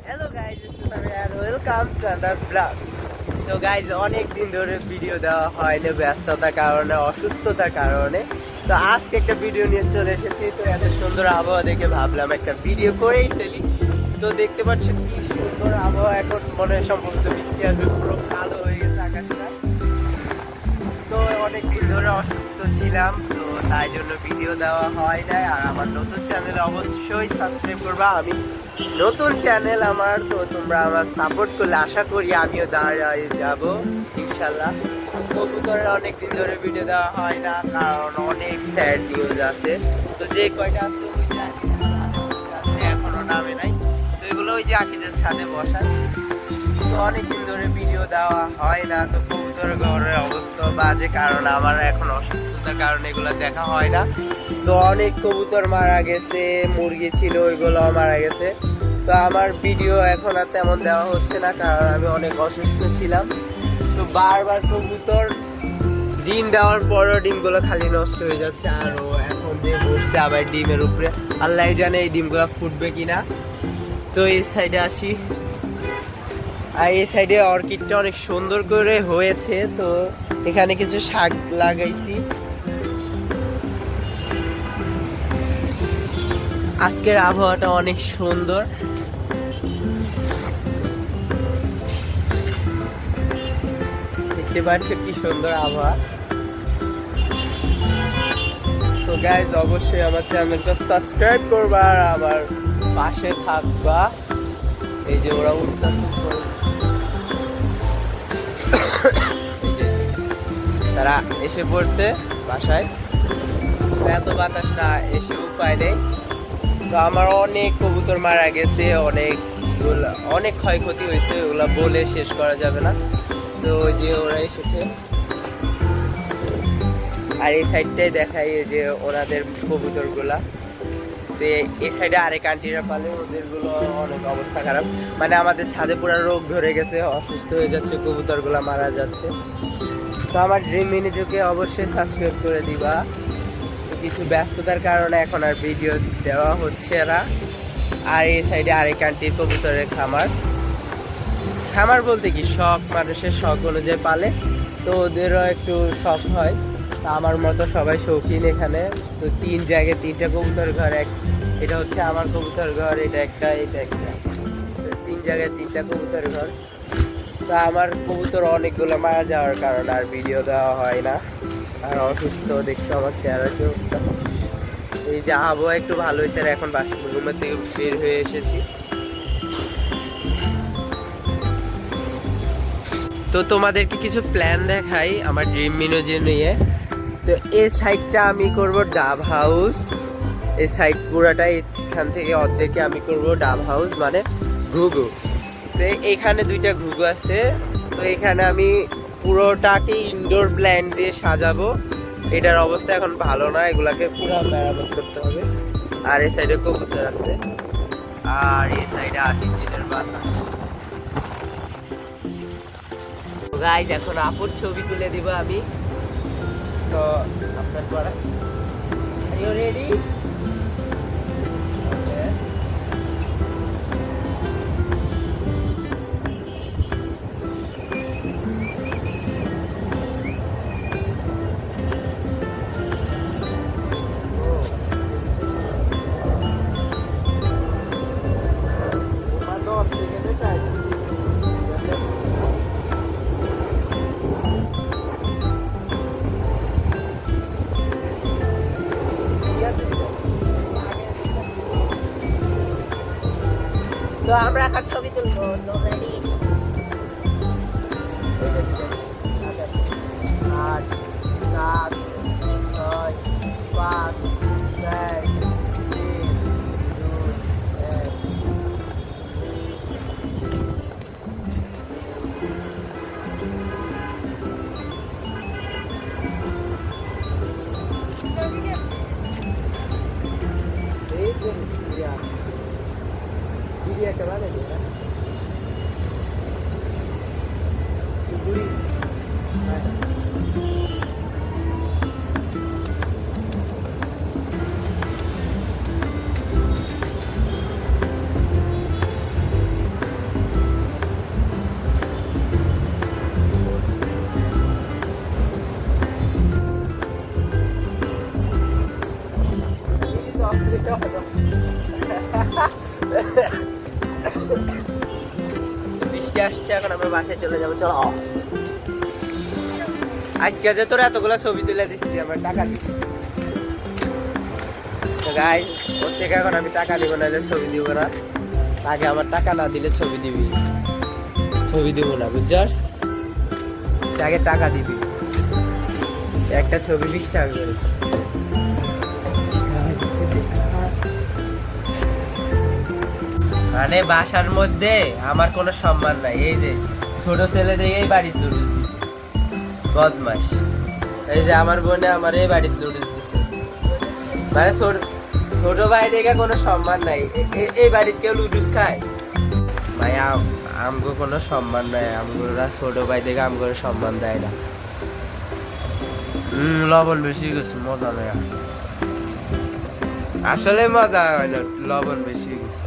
Hello guys, welcome to another blog. তো guys, অনেক দিন ধরে ভিডিও দেওয়া হয়নি ব্যস্ততার কারণে, অসুস্থতার কারণে। তো আজকে একটা ভিডিও নিয়ে চলে এসেছি। তো এত সুন্দর আবহাওয়া দেখে ভাবলাম একটা ভিডিও করেই ফেলি। তো দেখতে পাচ্ছেন কি সুন্দর আবহাওয়া, এখন মনে হয় সম্ভবত বৃষ্টি আসবে, পুরো কালো হয়ে গেছে আকাশটা। তো অনেক দিন ধরে অসুস্থ ছিলাম, তো তাই জন্য ভিডিও দেওয়া হয় নাই। আর আমার নতুন চ্যানেলে অবশ্যই সাবস্ক্রাইব করবা। আমি নতুন চ্যানেল আমার, তো তোমরা আমার সাপোর্ট করলে আশা করি আমিও দাঁড়ায় যাব ইনশাল্লাহ। কবুতরের অনেক দিন ধরে ভিডিও দেওয়া হয় না, কারণ অনেক স্যাড নিউজ আছে। তো যে কয়টা আছে ওই যে আছে এখনো নামে নাই, তো এগুলো ওই যে আকিজের সাথে বসায়। তো অনেকদিন ধরে ভিডিও দেওয়া হয় না। তো কবুতর ঘরের অবস্থা বাজে, কারণ আমার এখন অসুস্থতার কারণে এগুলো দেখা হয় না। তো অনেক কবুতর মারা গেছে, মুরগি ছিল ওইগুলো মারা গেছে। তো আমার ভিডিও এখন আর তেমন দেওয়া হচ্ছে না, কারণ আমি অনেক অসুস্থ ছিলাম। তো বারবার কবুতর ডিম দেওয়ার পরও ডিমগুলো খালি নষ্ট হয়ে যাচ্ছে। আর ও এখন যে বসছে আবার ডিমের উপরে, আল্লাহ জানে এই ডিমগুলো ফুটবে কিনা। তো এই সাইডে আসি, আর এই সাইডে অর্কিডটা অনেক সুন্দর করে হয়েছে। তো এখানে কিছু শাক লাগাইছি। আজকের আবহাওয়াটা অনেক সুন্দর। দেখতে পাচ্ছ কি সুন্দর আবহাওয়া। সো গাইজ, অবশ্যই আমার চ্যানেলটা সাবস্ক্রাইব করবা আর আমার পাশে থাকবা। এই যে ওরা তারা এসে পড়ছে বাসায়, এত বাতাস না এসে উপায় নেই। তো আমার অনেক কবুতর মারা গেছে, অনেক ক্ষয়ক্ষতি হয়েছে, ওগুলো বলে শেষ করা যাবে না। তো ওই যে ওরা এসেছে, আর এই সাইডটাই দেখাই যে ওনাদের কবুতরগুলা। তো এই সাইডে আরেক আন্টিরা পালে, ওদেরগুলো অনেক অবস্থা খারাপ। মানে আমাদের ছাদে পুরো রোগ ধরে গেছে, অসুস্থ হয়ে যাচ্ছে, কবুতরগুলা মারা যাচ্ছে। তো আমার ড্রিম মিনিজুকে অবশ্যই সাবস্ক্রাইব করে দিবা। কিছু ব্যস্ততার কারণে এখন আর ভিডিও দেওয়া হচ্ছে না। আর এই সাইডে আরেক আন্টির কবুতরের খামার বলতে কি শখ, মানুষের শখ অনুযায়ী পালে, তো ওদেরও একটু শখ হয়। তা আমার মতো সবাই শৌখিন এখানে। তো 3 জায়গায় 3টা কবুতর ঘর, এটা হচ্ছে আমার কবুতর ঘর, এটা একটা 3 জায়গায় 3টা কবুতর ঘর। তো আমার কবুতর অনেকগুলো মারা যাওয়ার কারণে আর ভিডিও দেওয়া হয় না। আর অসুস্থ, দেখছো আমার চেহারার কি অবস্থা। এই যে আবহাওয়া একটু ভালো হয়েছে, এখন রুমের থেকে বের হয়ে এসেছি। তো তোমাদেরকে কিছু প্ল্যান দেখাই আমার ড্রিম মিনোজে নিয়ে। তো এই সাইডটা আমি করব ডাব হাউস, এই সাইড পুরাটাই, এখান থেকে অর্ধেকে আমি করব ডাব হাউস, মানে ঘুঘু। তো এখানে 2টা ঘুঘু আছে। তো এখানে আমি পুরোটাকে ইনডোর প্ল্যান্ট দিয়ে সাজাবো। এটার অবস্থা এখন ভালো না, এগুলাকে পুরো মেরামত করতে হবে। আর এই সাইডে কবুতর আছে, আর এই সাইডে আর্টিফিশিয়াল বাতাস। গাইজ, এখন আপুর ছবি তুলে দিব আমি। তো আপনার পড়া, আর ইউ রেডি? তো আমরা এখন ছবি তুলবো। রেডি? 8, 7, 6, 5, 4, 3, 2, 1। একটা বানাই দিই না বৃষ্টি আসছে, এখন আমরা বাসায় চলে যাবো। চলো আজকে যে তোর এতগুলো ছবি তুলে দিচ্ছি, আমার টাকা দিচ্ছি। তো গাইস ওর থেকে এখন আমি টাকা দিব না, ছবি দিব না। আগে আমার টাকা না দিলে ছবি দিবি, ছবি দিব না, বুঝছস? আগে টাকা দিবি। একটা ছবি 20 টাকা করে। মানে বাসার মধ্যে আমার কোনো সম্মান নাই। এই যে ছোট ছেলে দিয়েই বাড়ির লুডুস দিছে, বদমাস। এই যে আমার বোনে আমার এই বাড়ির লুডুস দিছে, মানে ছোট ভাই দেখে কোনো সম্মান নাই। এই বাড়ির কেউ লুডুস খায়? ভাই আমগো কোনো সম্মান নাই, আমগোরা ছোট ভাই দেখে আমগোর সম্মান দেয় না। লবণ বেশি গেছে, মজা নেই আসলে, মজা হয় না, লবণ বেশি গেছে।